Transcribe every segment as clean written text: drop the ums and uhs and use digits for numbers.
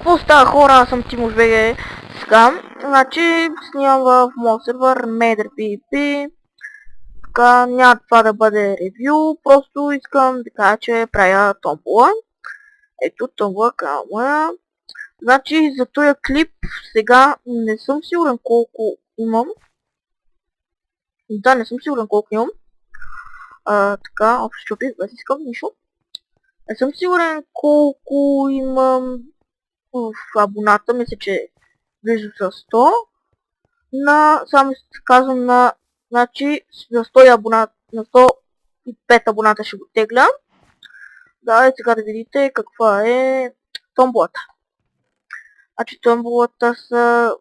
Какво става, хора? Аз съм Тимош БГ. Сега, значи, снимам в моят сервер Mader PvP. Така, няма това да бъде ревю, просто искам да кажа, че правя томбола. Ето, томбола, канал моя. Значи, за този клип сега не съм сигурен колко имам. Да, не съм сигурен колко имам. Така, общо чупих, без искам нищо. Не съм сигурен колко имам в абоната, мисля, че близо за 100. Само казвам значи за 100 абоната, на 105 абоната ще го тегля. Да, и сега да видите каква е томболата. Значи томболата са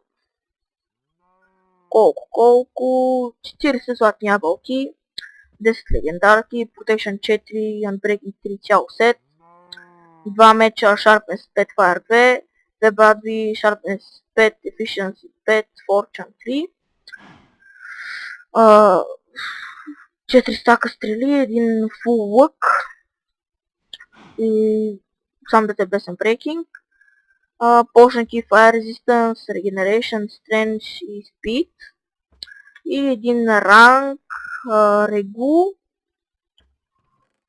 колко 40 златни ябълки, 10 легендарки, Protection 4, Unbreaking 3 цял сет, 2 меча Sharpness 5 Fire 2, 2 брадви Sharpness 5, Efficiency 5, Fortune 3, 4 стака стрели, един full лък и сам дете без Unbreaking, Potion Key, Fire Resistance, Regeneration, Strength и Speed и един ранг Регу.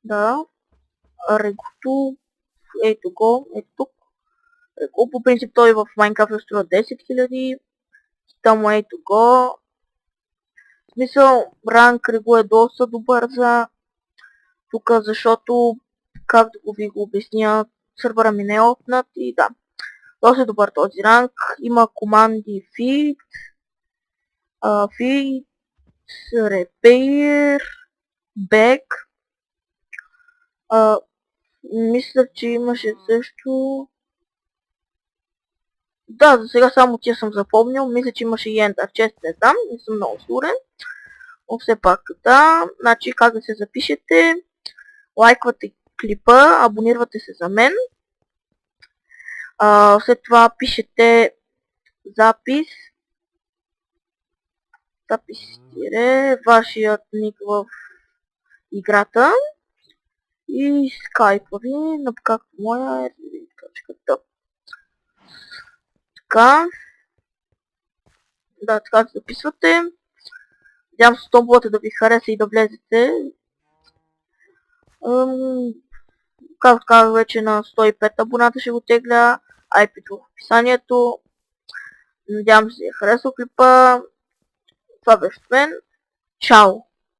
Да, Регуто, ето го, ето тук. Регу, по принцип той в Minecraft струва 10 000. Там ето го. В смисъл, ранг Регу е доста добър за тук, защото, както ви го обясня, сървъра ми не е опнат и да. Доста добър този ранг. Има команди Feed, Repair, Back. Мисля, че имаше също... Да, за сега само тия съм запомнил. Мисля, че имаше и Ender Chest, не знам, не съм много сигурен. Но все пак, да. Значи, как да се запишете? Лайквате клипа, абонирате се за мен. След това пишете запис. Вашият ник в играта. И скайпа ви, както моя е .tv. Така. Да, така се записвате. Надявам се томболата да ви хареса и да влезете. Както казах вече, на 105 абоната ще го тегля. IP-то в описанието. Надявам се да ви е харесал клипа. Това беше от мен. Чао!